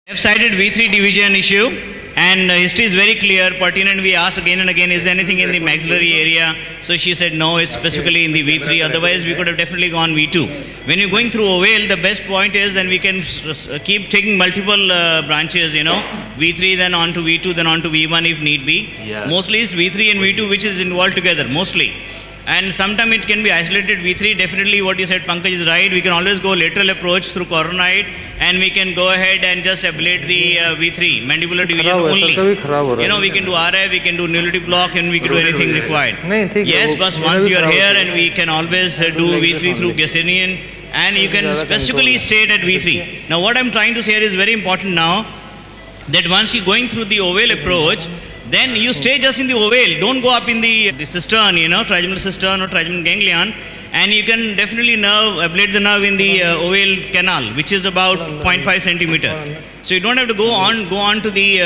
I have cited V3 division issue, and history is very clear, pertinent. We asked again and again, is there anything in the maxillary area? So she said no, it's specifically in the V3, otherwise we could have definitely gone V2. When you're going through ovale, the best point is then we can keep taking multiple branches, you know, V3, then on to V2, then on to V1 if need be. Yeah. Mostly it's V3 and V2 which is involved together, mostly. And sometimes it can be isolated V3. Definitely what you said, Pankaj, is right. We can always go lateral approach through coronoid, and we can go ahead and just ablate the V3, mandibular division only. You know, we can do RF, we can do neurologic block, and we can do anything required. Yes, but once you are here, and we can always do V3 through Gasenian, and you can specifically state at V3. Now what I'm trying to say here is very important now, that once you're going through the ovale approach, then you stay just in the ovale. Don't go up in the cistern, you know, trigeminal cistern or trigeminal ganglion, and you can definitely ablate the nerve in the ovale canal, which is about 0.5 centimeter. So you don't have to go on to the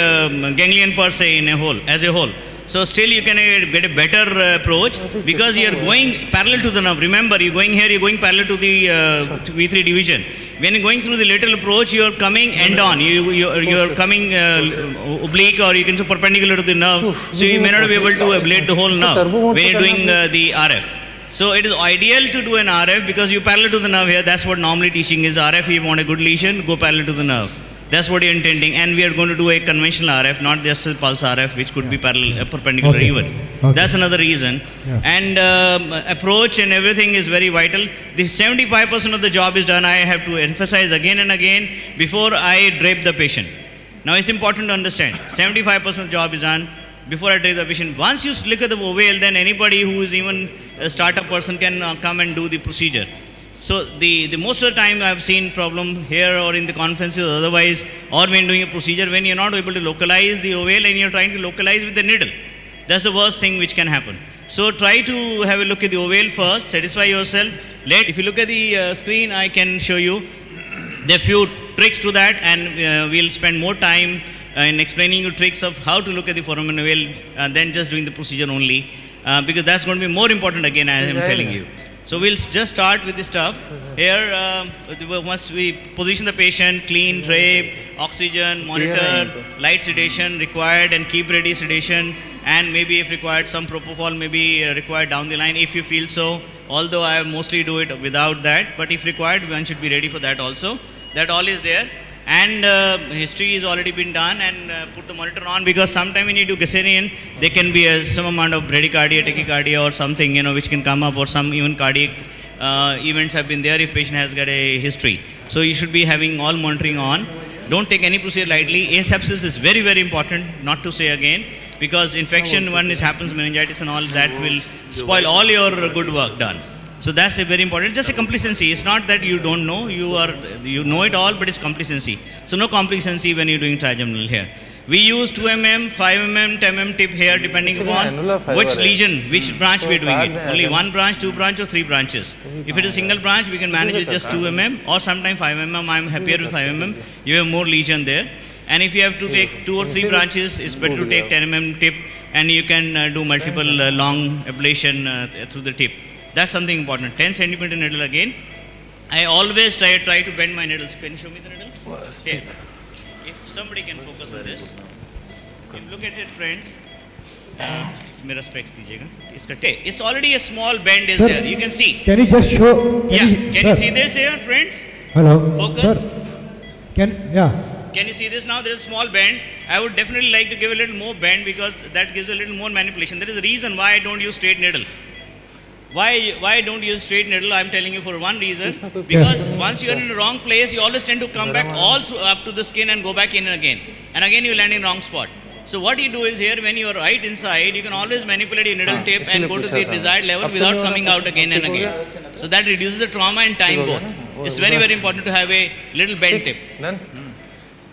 ganglion per se in a whole, as a whole. So still you can get a better approach because you are going parallel to the nerve. Remember, you're going here, you're going parallel to the V3 division. When you're going through the lateral approach, you're coming end on. You're coming oblique, or you can say perpendicular to the nerve. So you may not be able to ablate the whole nerve when you're doing the RF. So it is ideal to do an RF because you parallel to the nerve here. That's what normally teaching is RF. If you want a good lesion, go parallel to the nerve. That's what you're intending, and we are going to do a conventional RF, not just a pulse RF, which could be parallel, perpendicular even. That's another reason. And approach and everything is very vital. The 75% of the job is done. I have to emphasize again and again before I drape the patient. Now it's important to understand, 75% of the job is done before I drape the patient. Once you look at the ovale, then anybody who is even a startup person can come and do the procedure. So the most of the time I've seen problem here or in the conferences or otherwise, or when doing a procedure, when you're not able to localize the ovale and you're trying to localize with the needle. That's the worst thing which can happen. So try to have a look at the ovale first, satisfy yourself. If you look at the screen, I can show you there are few tricks to that, and we'll spend more time in explaining you tricks of how to look at the foramen ovale than just doing the procedure only, because that's going to be more important again, as I'm telling you. So we'll just start with the stuff. Here, once we position the patient, clean, drape, oxygen, monitor, light sedation required, and keep ready sedation, and maybe if required, some propofol may be required down the line if you feel so. Although I mostly do it without that, but if required, one should be ready for that also. That all is there. And history has already been done, and put the monitor on, because sometime when you do Gasenian, there can be some amount of bradycardia, tachycardia or something, you know, which can come up, or some even cardiac events have been there if patient has got a history. So you should be having all monitoring on. Don't take any procedure lightly. Asepsis is very, very important, not to say again, because infection, when it happens, meningitis and all, that will spoil all your good work done. So that's a very important, just a complacency. It's not that you don't know, you know it all, but it's complacency. So no complacency when you're doing trigeminal here. We use 2 mm, 5 mm, 10 mm tip here, depending upon which lesion, which branch we're doing it. Only one branch, 2 branch, or 3 branches. If it is a single branch, we can manage with just 2 mm, or sometimes 5 mm. I'm happier with 5 mm. You have more lesion there. And if you have to take 2 or 3 branches, it's better to take 10 mm tip, and you can do multiple long ablation through the tip. That's something important. 10 centimeter needle again. I always try to bend my needles. Can you show me the needle? Here. If somebody can focus on this. If you look at it, friends, mirror specs dijiyega. It's already a small bend is there. You can see. Can you just show? Can you see this here, friends? Hello. Focus. Sir. Can you see this now? There is a small bend. I would definitely like to give a little more bend, because that gives a little more manipulation. There is a reason why I don't use straight needle. Why don't use straight needle? I'm telling you for one reason. Because once you are in the wrong place, you always tend to come back all through up to the skin and go back in again. And again you land in wrong spot. So what you do is here, when you are right inside, you can always manipulate your needle tip and go to the desired level without coming out again and again. So that reduces the trauma and time both. It's very, very important to have a little bend tip.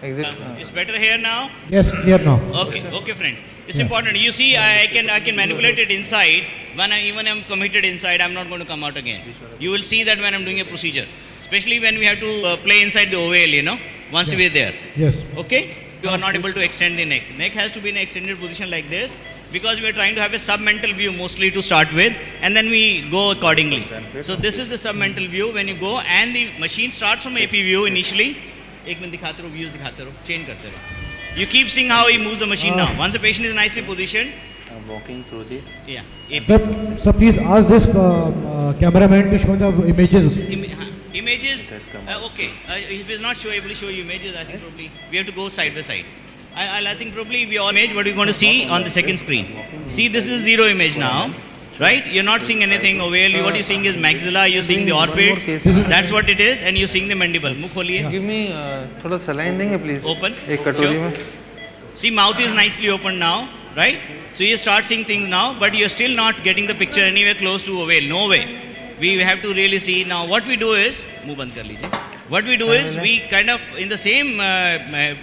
It's better here now? Yes, clear now. Okay, friends. It's important. You see, I can manipulate it inside. When I'm committed inside, I'm not going to come out again. You will see that when I'm doing a procedure, especially when we have to play inside the ovale, you know, once we're there. Yes. Okay? You are not able to extend the neck. Neck has to be in an extended position like this, because we are trying to have a submental view mostly to start with, and then we go accordingly. So this is the submental view when you go, and the machine starts from AP view initially, एक minute दिखाते रहो, views दिखाते रहो, change करते रहो. You keep seeing how he moves the machine now. Once the patient is nicely positioned. Walking through the. Yeah. Sir, please ask this cameraman to show the images. Images. Okay. If it's not able to show you images, I think probably we have to go side by side. I think probably we all image what we're going to see on the second screen. See, this is zero image now. Right? You're not seeing anything ovale. What you're seeing is maxilla, you're seeing the orbits. That's what it is, and you're seeing the mandible. Mukh kholiye. Give me thoda saline देंगे please. Open. एक कटोरी में. See, mouth is nicely open now, right? So you start seeing things now, but you're still not getting the picture anywhere close to ovale. No way. We have to really see. Now what we do is, मुंह बंद कर लीजिए. What we do is, we kind of, in the same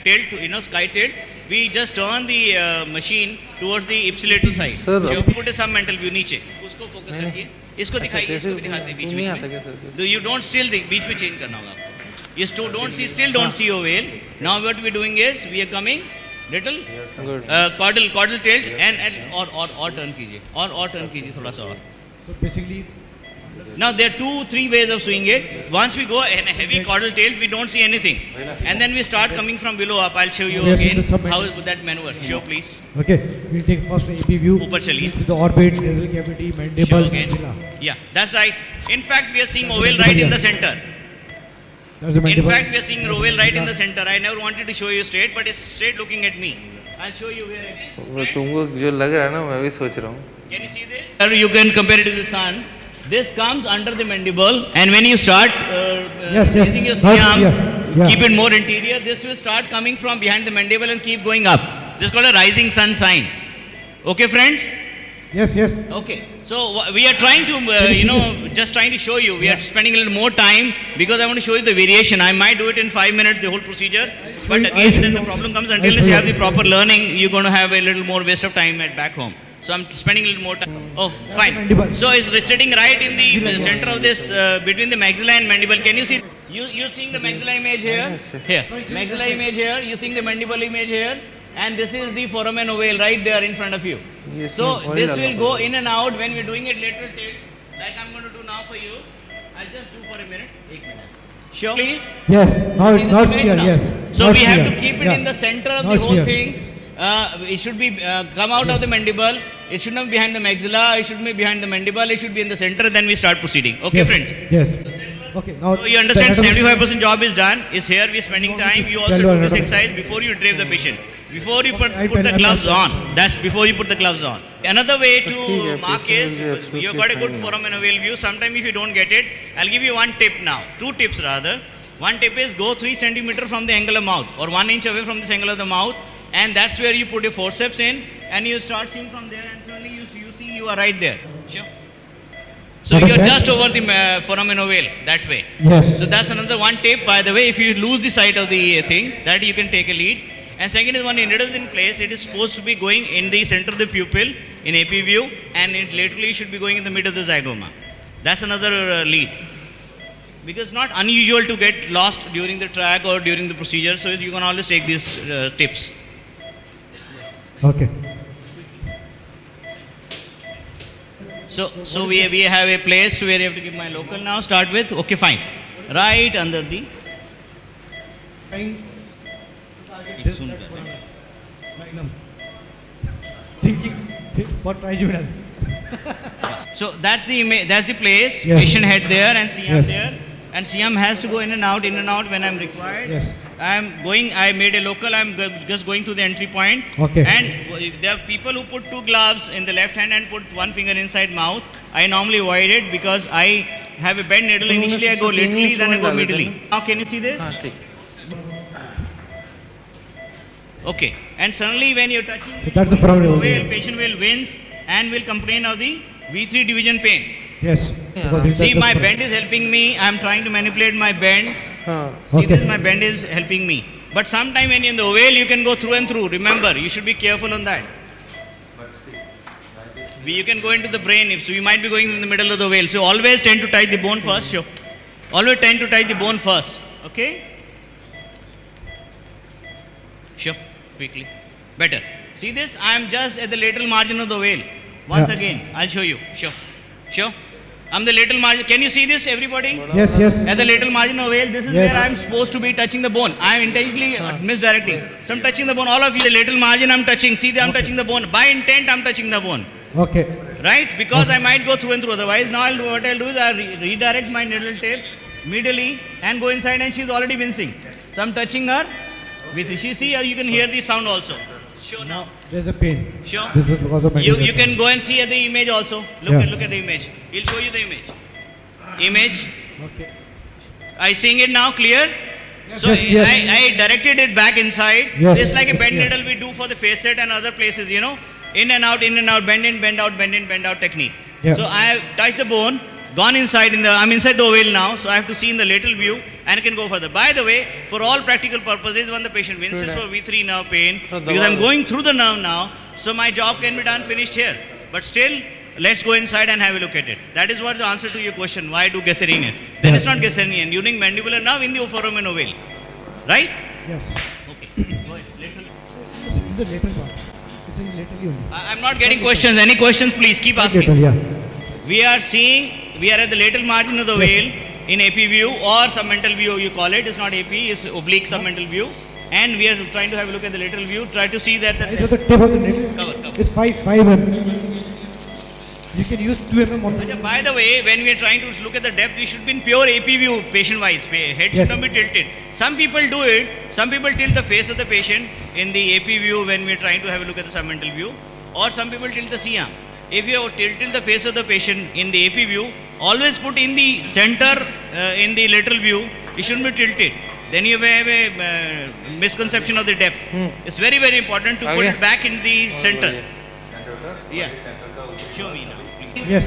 tilt, sky tilt, we just turn the machine towards the ipsilateral side. Sir, so put a submental view नीचे, उसको focus रखिए. इसको दिखाइए, इसको भी दिखाते हैं बीच में. You don't still बीच में change करना होगा आपको. You still don't see ovale. Now what we're doing is, we are coming little caudal tilt and or turn कीजिए, or turn कीजिए थोड़ा सा और. So basically. Now there are 2-3 ways of swinging it. Once we go in a heavy caudal tilt, we don't see anything, and then we start coming from below up. I'll show you again how that maneuver. Show please. Okay, we'll take first AP view. ऊपर चलिए. The orbit, nasal cavity, mandible, maxilla. Yeah, that's right. In fact, we are seeing ovale right in the center. In fact, we are seeing ovale right in the center. I never wanted to show you straight, but it's straight looking at me. I'll show you where it is. तुमको जो लग रहा है ना, मैं भी सोच रहा हूँ. Can you see this? Sir, you can compare it to the sun. This comes under the mandible, and when you start using your Siam, keep it more interior, this will start coming from behind the mandible and keep going up. This is called a rising sun sign. Okay, friends? Yes. Okay. So we are trying to, just trying to show you. We are spending a little more time because I want to show you the variation. I might do it in 5 minutes, the whole procedure. But again, then the problem comes, until you have the proper learning, you're going to have a little more waste of time at back home. So I'm spending a little more time. Oh, fine. So it's sitting right in the center of this, between the maxilla and mandible. Can you see? You're seeing the maxilla image here? Here. Maxilla image here. You're seeing the mandible image here. And this is the foramen ovale right there in front of you. So this will go in and out when we're doing it lateral tilt, like I'm going to do now for you. I'll just do for a minute. 8 minutes. Sure. Please? Yes. Now it's not clear. Yes. So we have to keep it in the center of the whole thing. It should be come out of the mandible. It should not be behind the maxilla. It should be behind the mandible. It should be in the center. Then we start proceeding. Okay, friends? Yes. Okay. Now so you understand, 75% job is done. Is here. We're spending time. You also do this exercise before you drive the patient. Before you put the gloves on. That's before you put the gloves on. Another way to mark is, you've got a good foramen ovale view. Sometimes if you don't get it, I'll give you one tip now. 2 tips rather. One tip is go 3 centimeters from the angle of mouth, or 1 inch away from this angle of the mouth. And that's where you put your forceps in, and you start seeing from there, and suddenly you see you are right there. Sure. So you're just over the foramen ovale that way. Yes. So that's another one tip. By the way, if you lose the sight of the thing, that you can take a lead. And second is, when it is in place, it is supposed to be going in the center of the pupil in AP view, and it laterally should be going in the mid of the zygoma. That's another lead. Because it's not unusual to get lost during the track or during the procedure, so you can always take these tips. Okay. So we have a place where you have to give my local now. Start with, okay, fine. Right under the. Thinking for trigeminal. So that's the place. Yes. Patient head there and Siam Yes. there, and Siam has to go in and out when I'm required. Yes. I made a local, just going to the entry point. Okay. And there are people who put 2 gloves in the left hand and put 1 finger inside mouth. I normally avoid it because I have a bend needle. Initially I go laterally, then I go medially. Now can you see this? Okay. And suddenly when you're touching So that's the foramen ovale. patient will wince and will complain of the V3 division pain. Yes. See, my bend is helping me. I'm trying to manipulate my bend. See, this my bend is helping me. But sometime when you're in the ovale, you can go through and through. Remember, you should be careful on that. You can go into the brain, so you might be going in the middle of the ovale. So always tend to touch the bone first. Sure. Always tend to touch the bone first. Okay? Sure. Quickly. Better. See this? I am just at the lateral margin of the ovale. Once again, I'll show you. Sure. I'm the lateral margin. Can you see this, everybody? Yes, yes. At the lateral margin of veil, this is Yes. where I'm supposed to be touching the bone. I'm intentionally misdirecting. So I'm touching the bone. All of you, the lateral margin I'm touching. See, I'm touching the bone. By intent, I'm touching the bone. Okay. Right? Because I might go through and through. Otherwise, now what I'll do is I'll redirect my needle tape medially and go inside, and she's already wincing. So I'm touching her. With she see, you can hear the sound also. Sure now. There's a pain. Sure. This is because of You can go and see at the image also. Look at the image. He'll show you the image. Image. Okay. I seeing it now clear? So Yes, yes. I directed it back inside. Yes, Just like a yes, bend yeah. needle we do for the face set and other places, you know. In and out, bend in, bend out, bend in, bend out technique. Yeah. So I have touched the bone, gone inside I'm inside the oval now, so I have to see in the lateral view and I can go further. By the way, for all practical purposes, when the patient winces for V3 nerve pain, because I'm going through the nerve now, so my job can be done finished here. But still, let's go inside and have a look at it. That is what the answer to your question, why do Gesserian? Then it's not Gesserian, using mandibular nerve in the foramen ovale. Right? Yes. Okay. Go ahead. Lateral. It's in the lateral part. It's in laterally only. I'm not getting questions. Any questions, please keep asking. Lateral, yeah. We are at the lateral margin of the veil in AP view or submental view, you call it. It's not AP, it's oblique submental view. And we are trying to have a look at the lateral view. Try to see that. Size of the tip of the needle Cover. is 5 mm. You can use 2 mm on Acha, by the way, when we are trying to look at the depth, we should be in pure AP view, patient-wise. Head should Yes. not be tilted. Some people do it. Some people tilt the face of the patient in the AP view when we are trying to have a look at the submental view. Or some people tilt the C-arm. If you have tilted the face of the patient in the AP view, always put in the center in the lateral view. It shouldn't be tilted. Then you have a misconception of the depth. It's very, very important to put it back in the center. Yeah. Show me now, please. Yes.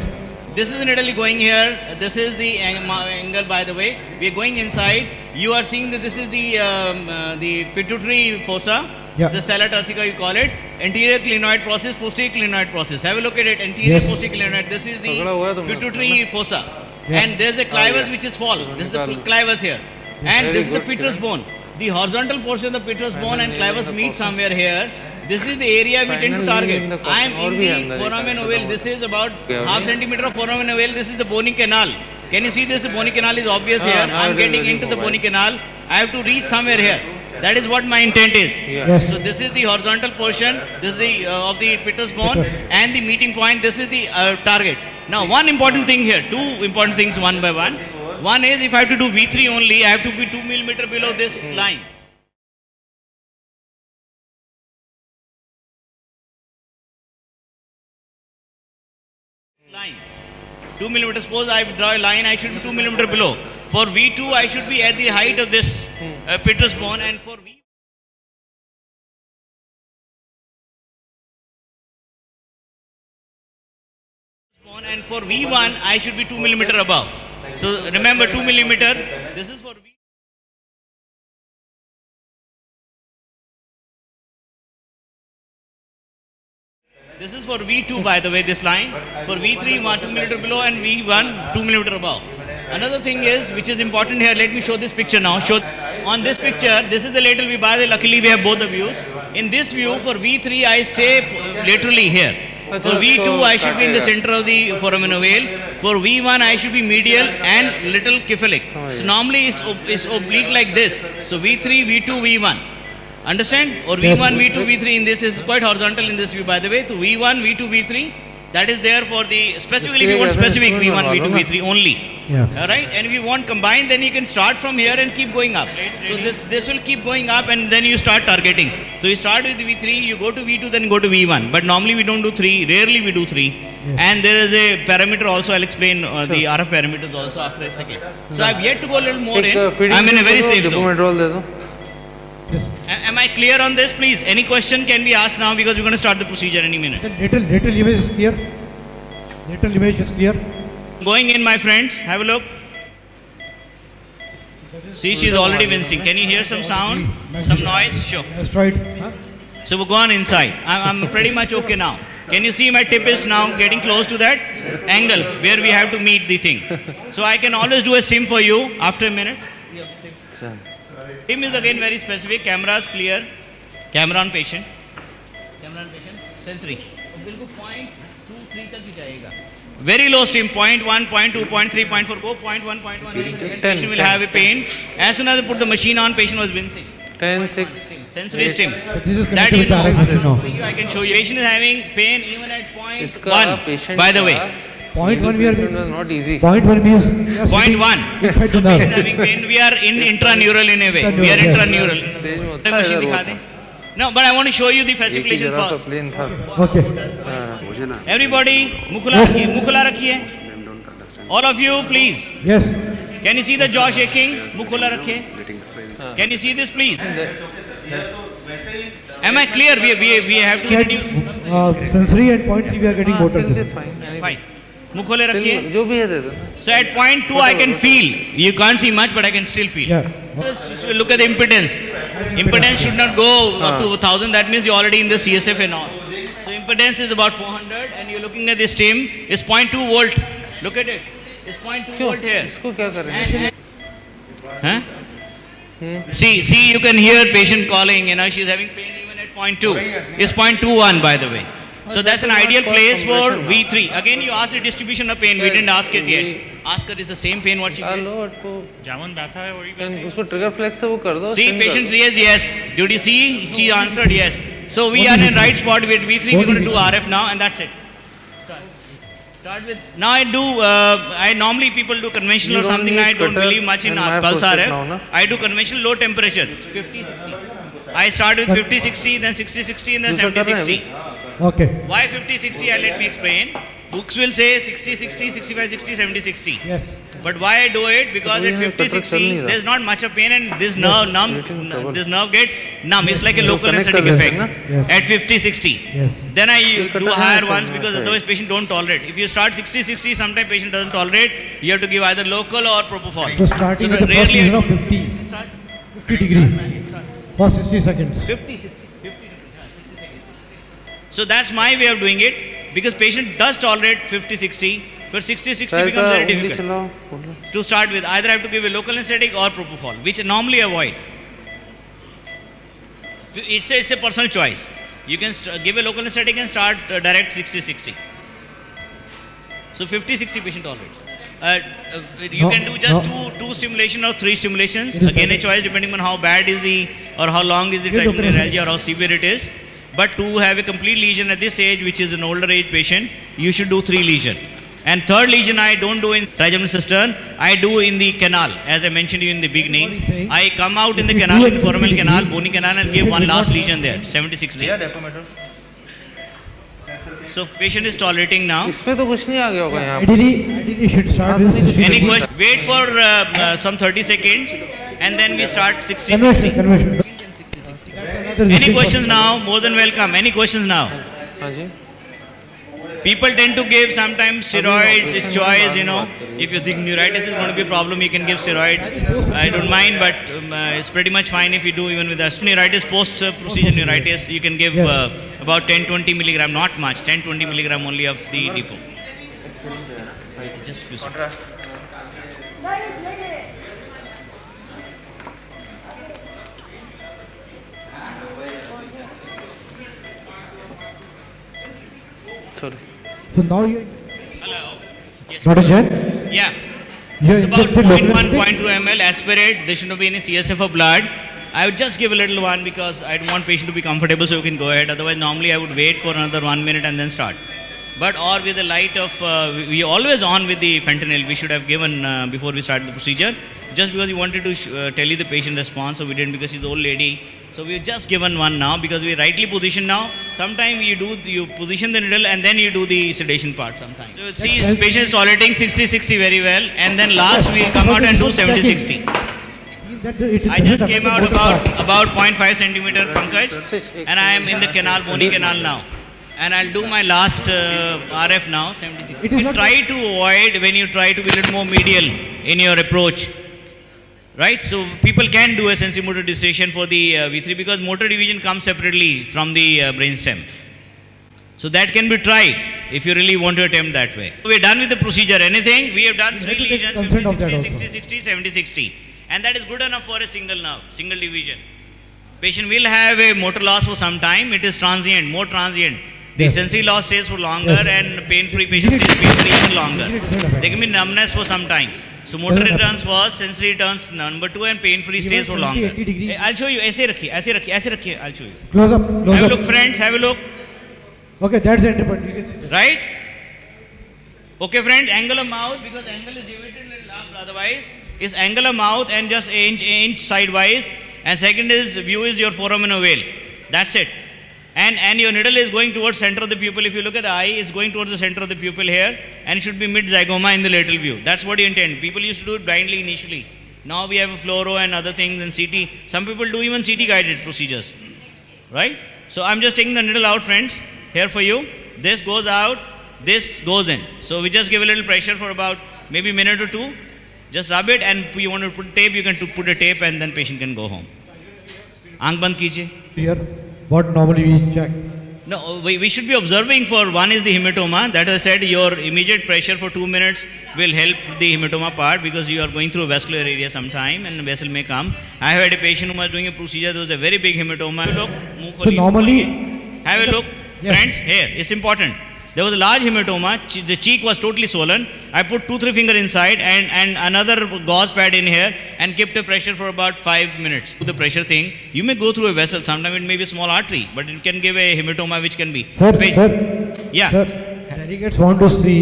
This is needle going here. This is the angle, by the way. We are going inside. You are seeing that this is the pituitary fossa. Yeah. The sella turcica, you call it. Anterior clinoid process, posterior clinoid process. Have a look at it. Anterior, Yes. posterior clinoid. This is the pituitary fossa. Yeah. And there's a clivus which is fall. This is the clivus here. And this is the petrous bone. The horizontal portion of the petrous bone and clivus meet somewhere here. This is the area we tend to target. I am in the foramen ovale. This is about half centimeter of foramen ovale. This is the bony canal. Can you see this? The bony canal is obvious here. I am getting into the bony canal. I have to reach somewhere here. That is what my intent is. Yes. So this is the horizontal portion. This is the of the petrous bone and the meeting point. This is the target. Now, one important thing here. Two important things one by one. One is if I have to do V3 only, I have to be 2 mm below this line. Line. 2 mm. Suppose I draw a line, I should be 2 mm below. For V2, I should be at the height of this petrous bone, and for V. And for V1, I should be 2 mm above. So remember 2 mm. This is for V. This is for V2, by the way, this line. For V3, 1 2 mm below, and V1, 2 mm above. Another thing is, which is important here, let me show this picture now. On this picture, this is the lateral view. By the way, luckily we have both the views. In this view, for V3, I stay laterally here. For V2, I should be in the center of the foramen ovale. For V1, I should be medial and little cephalic. So normally it's oblique like this. So V3, V2, V1. Understand? Or V1, V2, V3 in this is quite horizontal in this view, by the way. So V1, V2, V3, that is there for the, specifically we want specific V1, V2, V3 only. Yeah. Alright? And if you want combined, then you can start from here and keep going up. So this will keep going up, and then you start targeting. So you start with V3, you go to V2, then go to V1. But normally we don't do 3, rarely we do 3. Yes. And there is a parameter also, I'll explain the RF parameters also after a second. So I've yet to go a little more in. I'm in a very safe zone. Yes. Am I clear on this, please? Any question can be asked now, because we're going to start the procedure any minute. The lateral image is clear. Lateral image is clear. Going in, my friends, have a look. See, she's already wincing. Can you hear some sound? Some noise? Sure. Asteroid. Huh? So we'll go on inside. I'm pretty much okay now. Can you see my tip is now getting close to that angle where we have to meet the thing. So I can always do a stim for you after a minute. Stim is again very specific. Camera is clear. Camera on patient. Camera on patient. Sensory. बिल्कुल point 2-3 तक भी जाएगा. Very low stim, 0.1, 0.2, 0.3, 0.4, go 0.1, 0.1. And patient will have a pain. As soon as I put the machine on, patient was wincing. 10, 6. Sensory stim. So this is That connected you with know. direct now. I can show you. Patient is having pain even at इसका 0.1. patient By the way, Point one we are. was not easy. Point one means. we are sitting 0.1. Inside So the patient nerve. having pain. We are in intraneural in a way. We are Intraneural, intraneural. Stage में The होता है machine इधर दिखा वो दें. No, but I want to show you the एक ही fasciculation जरा सा first. प्लेन था. Okay. हाँ. Everybody, मुख खुला रखिए. All of you, please. Yes. Can you see the jaw shaking? मुख खुला रखिए. Can you see this, please? Am I clear? We have to reduce. Sensory and point three we are getting motor. Still is fine. Fine. मुख खोले रखिए. जो भी है दे दो. So at point 2 I can feel. You can't see much, but I can still feel. Yeah. Just look at the impedance. Impedance should not go up to 1000. That means you're already in the CSF and all. So impedance is about 400, and you're looking at the stim. It's 0.2 volt. Look at it. It's 0.2 क्यों? volt here. इसको क्या कर रहे हैं? Huh? See, you can hear patient calling. You know, she's having pain even at 0.2. It's 0.21, by the way. So that's an ideal place for V3. Again, you asked the distribution of pain. We didn't ask it yet. Ask her, is the same pain what she gets? Hello को जामुन बैठा है वही उसको trigger flex से वो कर दो. See, patient says yes. Did you see? She answered yes. So we are in right spot with V3. We're going to do RF now, and that's it. Start with. Now I do. I normally people do conventional You or don't something. need I don't cutter believe much in and pulse force it RF. now, no? I do conventional low temperature, 50, 60. I start with 50, 60, then 60, 60, and then दूसरा 70, कर रहे हैं 60. Okay. Why 50, 60? Let me explain. Books will say 60, 60, 65, 60, 70, 60. Yes. But why I do it? Because at 50, 60, there's not much of pain, and this this nerve gets numb. It's like a local connect anesthetic कर effect. देते हैं ना? At 50, 60. Yes. Then I cut do the higher hands ones and because okay. otherwise patient don't tolerate. If you start 60, 60, sometimes patient doesn't tolerate. You have to give either local or propofol. So starting with the first rarely I lesion of do 50. 50 degree. For 60 seconds. 50, 60, 50. So that's my way of doing it because patient does tolerate 50, 60, but 60, 60 शायद becomes very उंगली difficult चलाओ, बोलो. to start with. Either I have to give a local anesthetic or propofol, which I normally avoid. It's a personal choice. You can give a local anesthetic and start direct 60, 60. So 50, 60 patient tolerates. You No, can do just no. two stimulation or three stimulations. It is Again, a better. choice depending on how bad is the or how long is the It is trigeminal okay. neuralgia or how severe it is. But to have a complete lesion at this age, which is an older age patient, you should do 3 lesion. And third lesion I don't do in trigeminal cistern, I do in the canal, as I mentioned to you in the beginning. What he's saying, I come out in if the you canal, do in it the foramen 50 canal, degree, bony canal, and if give it one is last not- lesion there, 70, 60. So patient is tolerating now. इसमें तो कुछ नहीं आ गया होगा यहाँ पे. Ideally you should start with 60 Any seconds. question? Wait for some 30 seconds and then we start 60, Conversion, 60. conversion. That's another Any mistake questions for- now? More than welcome. Any questions now? हाँ जी. People tend to give sometimes steroids, it's choice, you know. If you think neuritis is going to be a problem, you can give steroids. I don't mind, but it's pretty much fine if you do even with us. Neuritis, post-procedure neuritis, you can give about 10-20 milligram, not much, 10-20 milligram only of the depot. Just few seconds. Sorry. So now you Hello. Yes. Dr. Jain, Yeah. you It's about injected 0.1, local 0.2 ml aspirate. There should not be any CSF of blood. I would just give a little one because I don't want patient to be comfortable, so you can go ahead. Otherwise, normally I would wait for another 1 minute and then start. But or with the light of, we always on with the fentanyl. We should have given before we start the procedure. Just because we wanted to tell you the patient response, so we didn't because she's an old lady. So we've just given one now because we rightly position now. Sometimes you position the needle and then you do the sedation part sometimes. So see, helps. patient is tolerating 60-60 very well, and then last we come out and do 70-60. I just came out about 0.5 centimeter Pankaj, and I am in the canal, bony canal now. And I'll do my last RF now, 76. It is You not- try to avoid when you try to be a little more medial in your approach. Right? So people can do a sensory-motor dissociation for the V3 because motor division comes separately from the brainstem. So that can be tried if you really want to attempt that way. We're done with the procedure. Anything? We have done You 3 have to take lesions, consent 50, of that 60, also. 60, 60, 70, 60. And that is good enough for a single nerve, single division. Patient will have a motor loss for some time. It is transient, more transient. The Yes. sensory loss stays for longer Yes. and pain-free patient stays pain-free even longer. Immediate side effect. There can be numbness for some time. So motor Doesn't returns happen. first, sensory returns number 2 and pain-free Even stays for 70, longer. 80 degree. I'll show you. ऐसे रखिए, I'll show you. Close up. Close Have a up. look friends, have a look. Okay, that's the entry point. You can see that. Right? Okay friend, angle of mouth, because angle is deviated a little up, otherwise is angle of mouth and just inch sidewise, and second is view is your foramen ovale. That's it. And your needle is going towards center of the pupil. If you look at the eye, it's going towards the center of the pupil here, and it should be mid zygoma in the lateral view. That's what you intend. People used to do it blindly initially. Now we have a fluoro and other things and CT. Some people do even CT guided procedures. Right? So I'm just taking the needle out, friends, here for you. This goes out, this goes in. So we just give a little pressure for about maybe a minute or two. Just rub it, and you want to put tape, you can put a tape, and then patient can go home. Aankh band kijiye. Here, what normally we check. No, we should be observing for one is the hematoma. That I said, your immediate pressure for 2 minutes will help the hematoma part, because you are going through a vascular area sometime and vessel may come. I have had a patient who was doing a procedure. There was a very big hematoma. Look, So normally, have a look, Yes. friends. Here, it's important. There was a large hematoma. The cheek was totally swollen. I put 2-3 finger inside and another gauze pad in here and kept a pressure for about 5 minutes. Do the pressure thing. You may go through a vessel. Sometimes it may be a small artery, but it can give a hematoma, which can be. sir, Yeah. sir, delegates want to see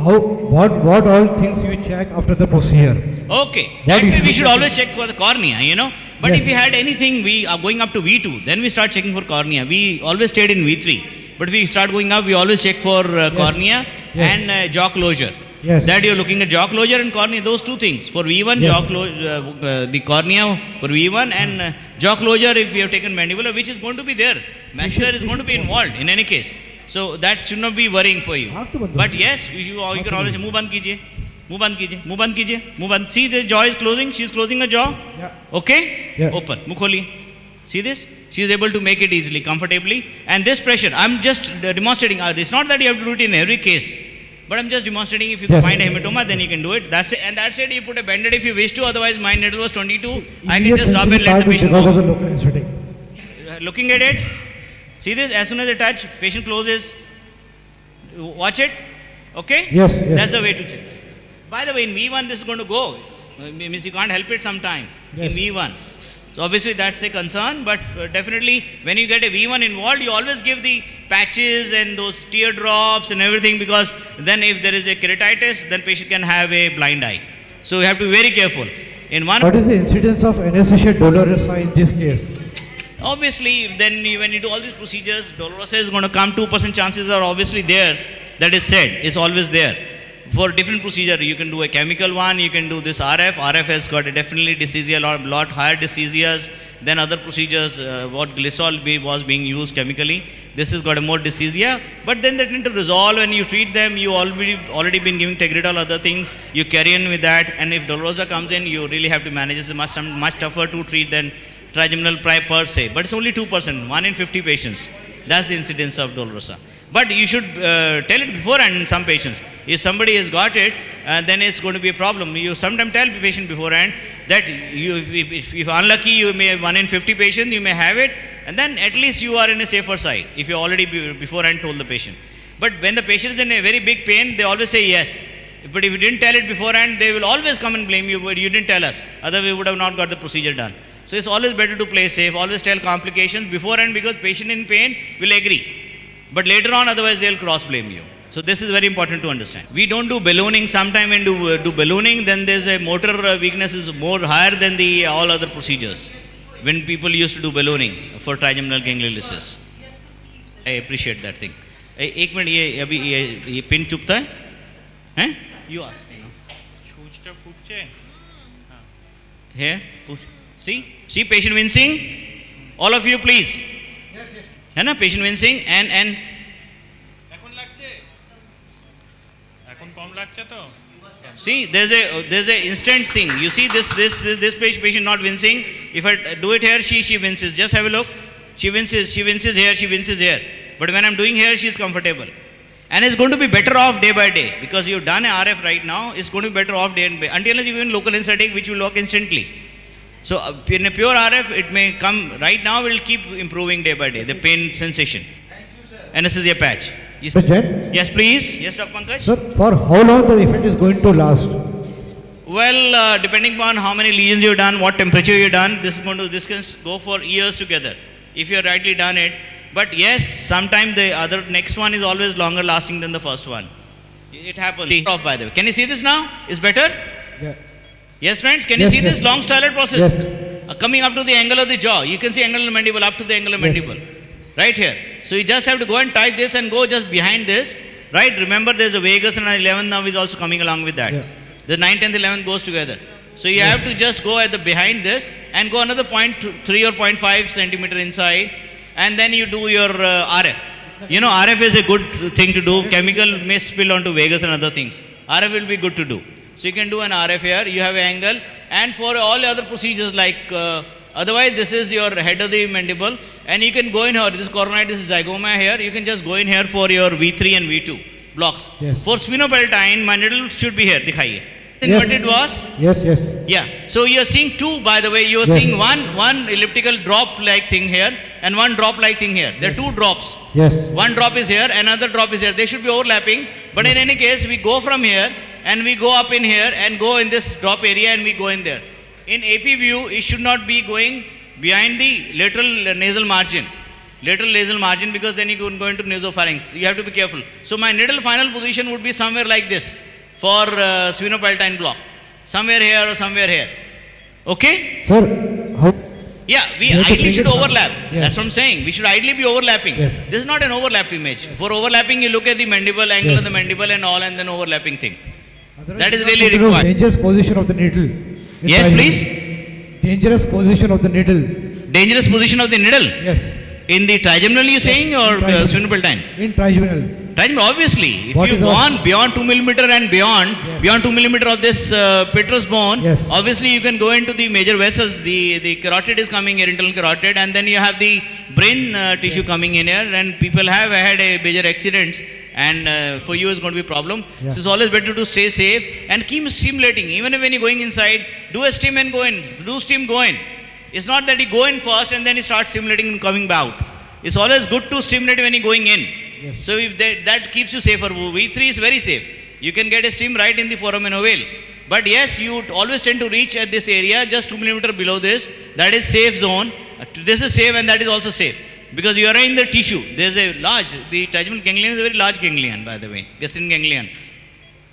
what all things you check after the procedure. Okay. What That is way we it? should always check for the cornea, you know. But Yes. if we had anything, we are going up to V2, then we start checking for cornea. We always stayed in V3. But if we start going up, we always check for cornea Yes. and jaw closure. Yes. That you're looking at jaw closure and cornea, those two things. For V1, Yes. the cornea for V1, and jaw closure if you have taken mandibular, which is going to be there. Mastocylar is going to be involved in any case. So that should not be worrying for you. Have to band But karo. yes, you can always move on kijiye. Move on kijiye. Move on kijiye. Move on. See, the jaw is closing. She's closing her jaw. Yeah. Okay? Yeah. Open. Mukh kholiye. See this? She is able to make it easily, comfortably. And this pressure, I'm just demonstrating. It's not that you have to do it in every case. But I'm just demonstrating. If you Yes. find a hematoma, then you can do it. That's it. And that's it. You put a band-aid if you wish to. Otherwise, my needle was 22. I can Immediate just rub and sensory let part the is patient because of go. the local anesthetic. Looking at it. See this? As soon as I touch, patient closes. Watch it. Okay? Yes, yes. That's the way to check. By the way, in V1, this is going to go. Means you can't help it sometime. Yes. In V1. So obviously that's a concern, but definitely when you get a V1 involved, you always give the patches and those teardrops and everything, because then if there is a keratitis, then patient can have a blind eye. So you have to be very careful. In one, What is the incidence of anesthesia dolorosa in this case? obviously then when you do all these procedures, dolorosa is going to come. 2% chances are obviously there. That is said, it's always there. For different procedure, you can do a chemical one, you can do this RF. RF has got a definitely dysesthesia, lot higher dysesthesias than other procedures. What glycerol was being used chemically, this has got a more dysesthesia. But then they tend to resolve, and you treat them. You already been giving Tegretol, other things. You carry on with that, and if dolorosa comes in, you really have to manage. It's much tougher to treat than trigeminal per se. But it's only 2%, 1 in 50 patients. That's the incidence of dolorosa. But you should tell it beforehand in some patients. If somebody has got it, then it's going to be a problem. You sometimes tell the patient beforehand that if unlucky, you may have 1 in 50 patients, you may have it, and then at least you are in a safer side if you already beforehand told the patient. But when the patient is in a very big pain, they always say yes. But if you didn't tell it beforehand, they will always come and blame you, but you didn't tell us. Otherwise, we would have not got the procedure done. So it's always better to play safe, always tell complications beforehand, because patient in pain will agree. But later on, otherwise they'll cross blame you. So this is very important to understand. We don't do ballooning. Sometime when do ballooning, then there's a motor weakness is more higher than the all other procedures. When people used to do ballooning for trigeminal gangliolysis. I appreciate that thing. एक minute ये अभी ये pin चुपता है? हैं? You ask. Here, push. See patient wincing. All of you, please. है ना patient wincing and এখন লাগছে এখন কম লাগছে তো see there's a instant thing. You see this patient not wincing. If I do it here, she winces. Just have a look. She winces here. But when I'm doing here, she's comfortable. And it's going to be better off day by day, because you've done a RF right now. It's going to be better off day and day until you give local anesthetic, which will work instantly. So in a pure RF, it may come right now, will keep improving day by day, the pain sensation. Thank you sir anesthesia patch. Mr. Jain? Yes, please. Yes, Dr. Pankaj. Sir, for how long the effect is going to last? Well, depending upon how many lesions you've done, what temperature you've done, this can go for years together if you have rightly done it. But yes, sometimes the next one is always longer lasting than the first one. It happens. Off, by the way. Can you see this now? Is better? Yeah. Yes, friends. Can you Yes, see yes. this long styloid process? Yes. Coming up to the angle of the jaw. You can see angle of the mandible up to the angle of Yes. mandible. Right here. So you just have to go and touch this and go just behind this. Right? Remember there's a vagus and an 11th nerve is also coming along with that. Yeah. The 9th, 10th, 11th goes together. So you have to just go at the behind this and go another 0.3 or 0.5 centimeter inside, and then you do your RF. You know, RF is a good thing to do. Chemical may spill onto vagus and other things. RF will be good to do. So you can do an RF here. You have an angle, and for all other procedures like otherwise this is your head of the mandible, and you can go in here. This is coronoid, this is zygoma here. You can just go in here for your V3 and V2 blocks. Yes. For spinopalatine, my needle should be here. Dikhaiye. Inverted was? Yes, yes. Yeah. So you are seeing two, by the way. You are Yes. seeing one elliptical drop-like thing here and one drop-like thing here. There are two drops. Yes. One drop is here, another drop is here. They should be overlapping. But in any case, we go from here and we go up in here and go in this drop area and we go in there. In AP view, it should not be going behind the lateral nasal margin. Lateral nasal margin, because then you can go into nasopharynx. You have to be careful. So my needle final position would be somewhere like this for sphenopalatine block. Somewhere here or somewhere here. Okay? Sir, how? Yeah, we You have to ideally bring should it some- overlap. Yes. That's what I'm saying. We should ideally be overlapping. Yes. This is not an overlapped image. For overlapping, you look at the mandible, angle Yes. of the mandible and all, and then overlapping thing. Otherwise That is you have really to know required. Dangerous position of the needle. in Yes, trigeminal. please. Dangerous position of the needle. Dangerous position of the needle. Yes. In the trigeminal, you saying, or trigeminal. sphenopalatine? In trigeminal. Trigeminal, obviously. If What you've is our- gone beyond 2 millimeter and beyond, Yes. beyond 2 millimeter of this petrous bone, Yes. obviously you can go into the major vessels. The carotid is coming here, internal carotid, and then you have the brain tissue coming in here, and people have had a major accidents, and for you it's going to be a problem. Yeah. So it's always better to stay safe and keep stimulating. Even when you're going inside, do a stim and go in. Do stim, go in. It's not that you go in first and then you start stimulating and coming out. It's always good to stimulate when you're going in. Yes. So if that keeps you safer. V3 is very safe. You can get a stim right in the foramen ovale. But yes, you always tend to reach at this area, just 2 millimeter below this. That is safe zone. This is safe and that is also safe. Because you are in the tissue. There's a large, the trigeminal ganglion is a very large ganglion, by the way, gastrin ganglion.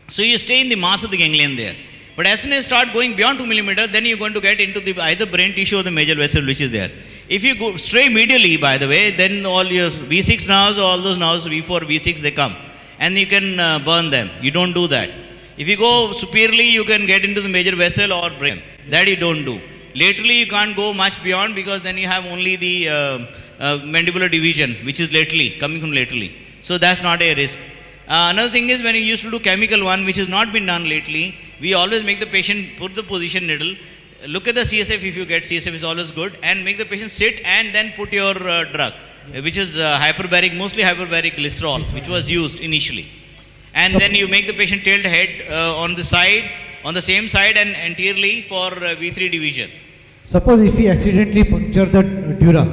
So you stay in the mass of the ganglion there. But as soon as you start going beyond 2 millimeter, then you're going to get into the either brain tissue or the major vessel which is there. If you go stray medially, by the way, then all your V6 nerves, all those nerves, V4, V6, they come. And you can burn them. You don't do that. If you go superiorly, you can get into the major vessel or brain. That you don't do. Laterally, you can't go much beyond because then you have only the mandibular division, which is laterally, coming from laterally. So that's not a risk. Another thing is when you used to do chemical one, which has not been done lately, we always make the patient put the position needle, look at the CSF if you get, CSF is always good, and make the patient sit and then put your drug, which is hyperbaric, mostly hyperbaric glycerol, which was used initially. And then you make the patient tilt head on the side, on the same side and anteriorly for V3 division. Suppose if we accidentally puncture the dura,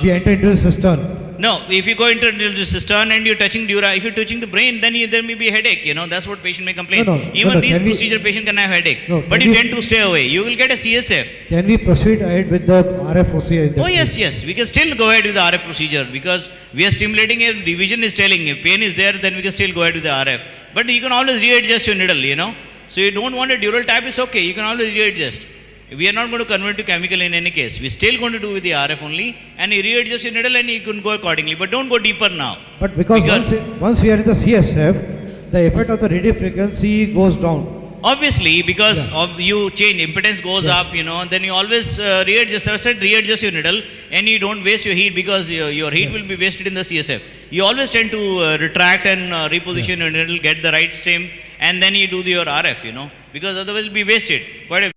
we enter into the cistern. No, if you go into the cistern and you're touching dura, if you're touching the brain, then there may be a headache, that's what patient may complain. Even these procedure patient can have headache, but you tend to stay away. You will get a CSF. Can we proceed ahead with the RF procedure? in that Oh yes, case? yes, we can still go ahead with the RF procedure because we are stimulating a division is telling if pain is there, then we can still go ahead with the RF. But you can always readjust your needle, So you don't want a dural tap, it's okay, you can always readjust. We are not going to convert to chemical in any case. We're still going to do with the RF only, and you readjust your needle and you can go accordingly. But don't go deeper now. But because once we are in the CSF, the effect of the radio frequency goes down. Obviously, because Yeah. of you change, impedance goes Yeah. up, then you always readjust. I said readjust your needle, and you don't waste your heat because your heat will be wasted in the CSF. You always tend to retract and reposition your needle, get the right stem, and then you do your RF, because otherwise it will be wasted. Quite a